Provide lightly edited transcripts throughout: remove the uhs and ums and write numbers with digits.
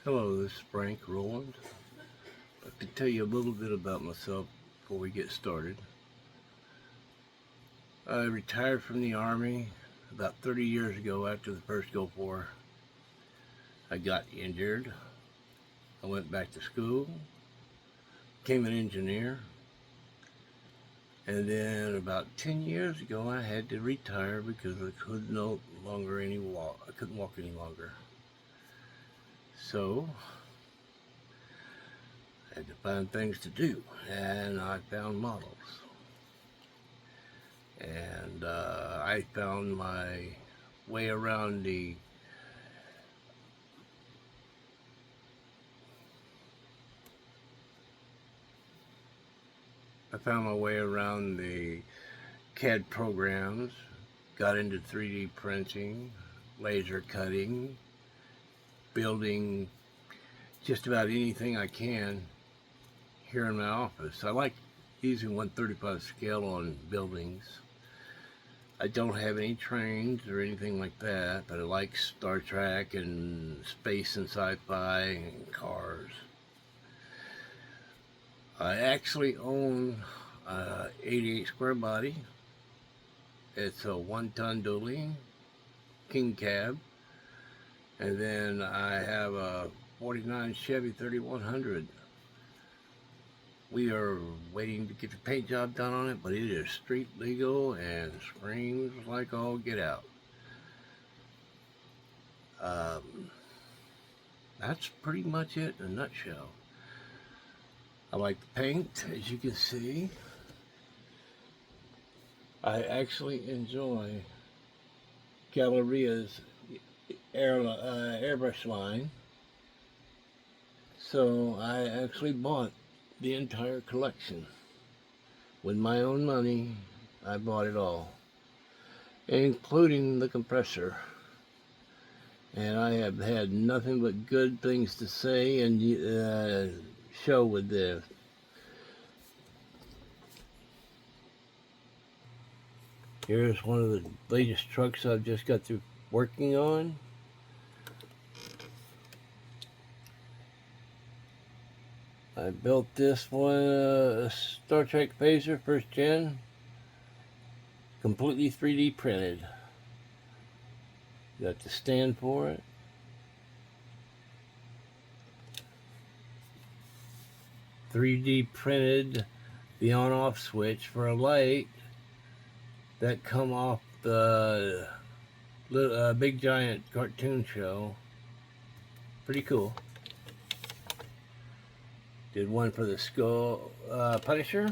Hello, this is Frank Rowland. I'd like to tell you a little bit about myself before we get started. I retired from the Army about 30 years ago after the first Gulf War. I got injured. I went back to school, became an engineer, and then about 10 years ago I had to retire because I could no longer I couldn't walk any longer. So I had to find things to do, and I found models. And I found my way around the CAD programs, got into 3D printing, laser cutting, building just about anything I can here in my office. I like using 1/35 scale on buildings. I don't have any trains or anything like that, but I like Star Trek and space and sci-fi and cars. I actually own a 88 square body. It's a 1-ton dually, king cab, and then I have a 49 Chevy 3100. We are waiting to get the paint job done on it, but it is street legal and screams like all get out. That's pretty much it in a nutshell. I like the paint, as you can see. I actually enjoy Galleria's airbrush line, so I actually bought the entire collection. With my own money, I bought it all, including the compressor. And I have had nothing but good things to say and show with this. Here's one of the latest trucks I've just got through working on. I built this one, Star Trek Phaser, first gen, completely 3D printed. Got the stand for it. "3D printed the on-off switch for a light that come off the Big Giant cartoon show. Pretty cool. Did one for the Skull Punisher.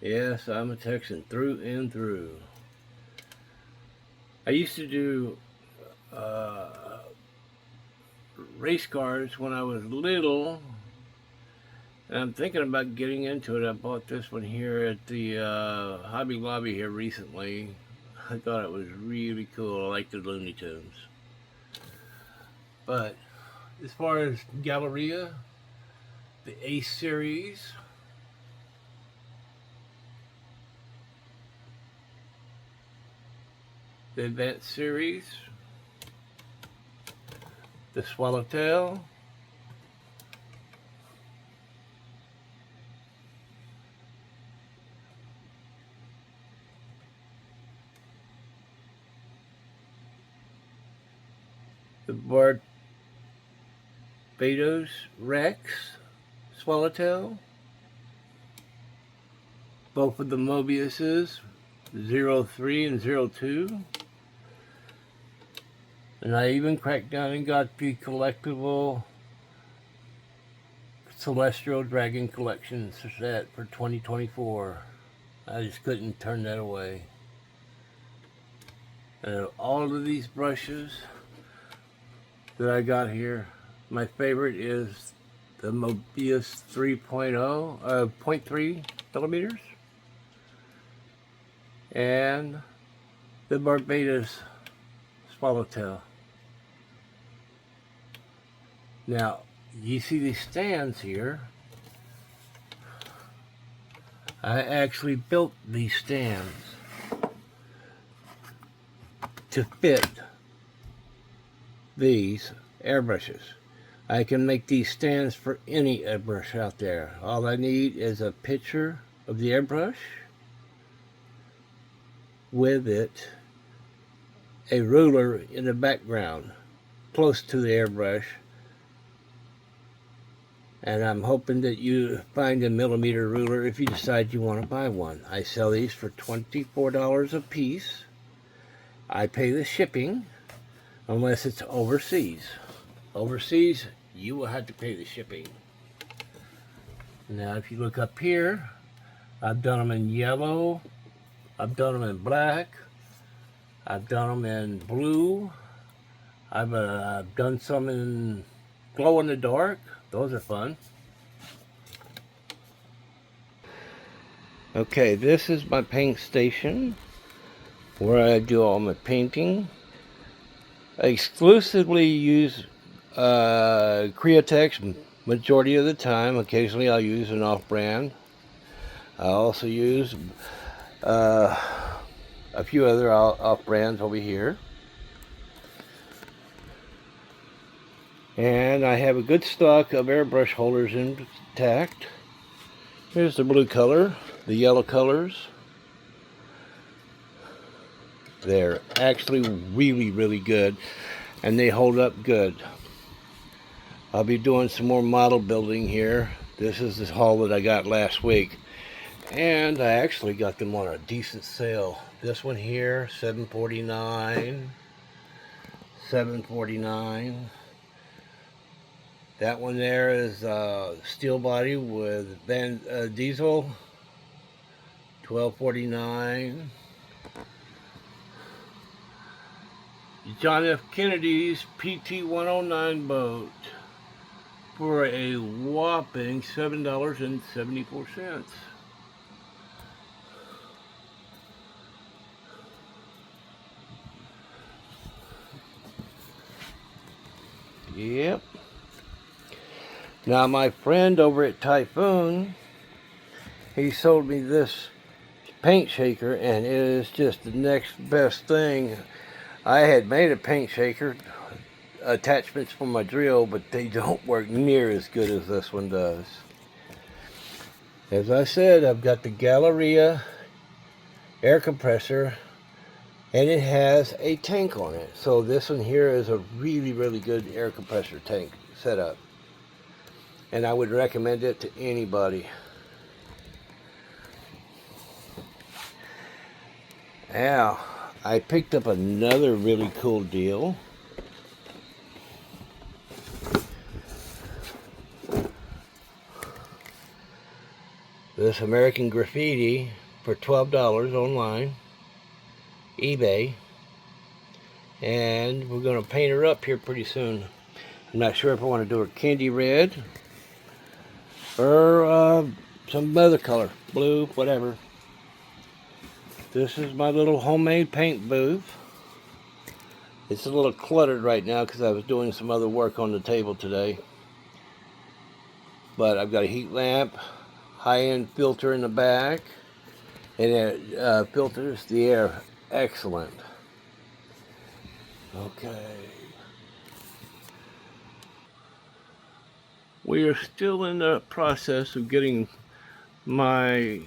Yes, I'm a Texan through and through. I used to do race cars when I was little, and I'm thinking about getting into it. I bought this one here at the Hobby Lobby here recently. I thought it was really cool. I like the Looney Tunes. But as far as Galleria, the Ace series, the Advanced series, the Swallowtail, the Barbados Rex Swallowtail, both of the Mobiuses, 03 and 02. And I even cracked down and got the collectible Celestial Dragon Collection set for 2024. I just couldn't turn that away. And all of these brushes that I got here, my favorite is the Mobius 0.3 millimeters, and the Barbados Swallowtail. Now, you see these stands here. I actually built these stands. to fit these airbrushes. I can make these stands for any airbrush out there. All I need is a picture of the airbrush with it a ruler in the background close to the airbrush, and I'm hoping that you find a millimeter ruler if you decide you want to buy one. I sell these for $24 a piece. I pay the shipping unless it's overseas. Overseas, you will have to pay the shipping. Now if you look up here, I've done them in yellow, I've done them in black, I've done them in blue, I've done some in glow in the dark. Those are fun. Okay, this is my paint station where I do all my painting. I exclusively use Createx majority of the time. Occasionally I'll use an off-brand. I also use a few other off-brands over here. And I have a good stock of airbrush holders intact. Here's the blue color, the yellow colors. They're actually really good, and they hold up good. I'll be doing some more model building here. This is the haul that I got last week, and I actually got them on a decent sale. This one here, $7.49, $7.49. That one there is steel body with diesel, $12.49. John F. Kennedy's PT-109 boat for a whopping $7.74. Yep. Now my friend over at Typhoon, he sold me this paint shaker, and it is just the next best thing. I had made a paint shaker, attachments for my drill, but they don't work near as good as this one does. As I said, I've got the Galleria air compressor, and it has a tank on it. So this one here is a really good air compressor tank setup, and I would recommend it to anybody. Now, I picked up another really cool deal. This American Graffiti for $12 online, eBay, and we're going to paint her up here pretty soon. I'm not sure if I want to do her candy red or some other color, blue, whatever. This is my little homemade paint booth. It's a little cluttered right now because I was doing some other work on the table today. But I've got a heat lamp, high-end filter in the back, and it filters the air excellent. Okay. We are still in the process of getting my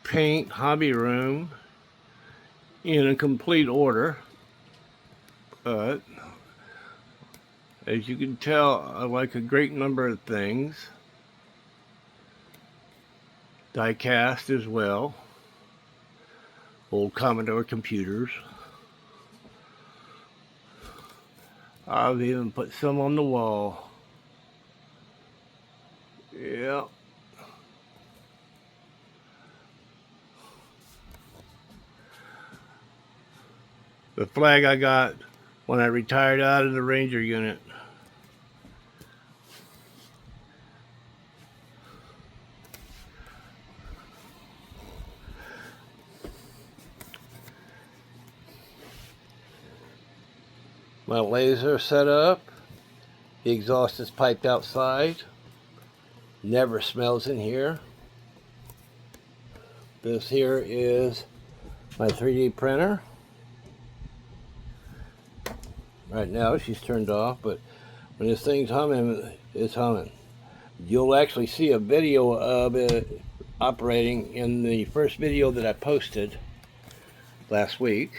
paint hobby room in a complete order, but as you can tell, I like a great number of things. Die cast as well, old Commodore computers. I've even put some on the wall. Yeah. The flag I got when I retired out of the Ranger unit. My laser set up. The exhaust is piped outside. Never smells in here. This here is my 3D printer. Right now she's turned off, but when this thing's humming, it's humming. You'll actually see a video of it operating in the first video that I posted last week.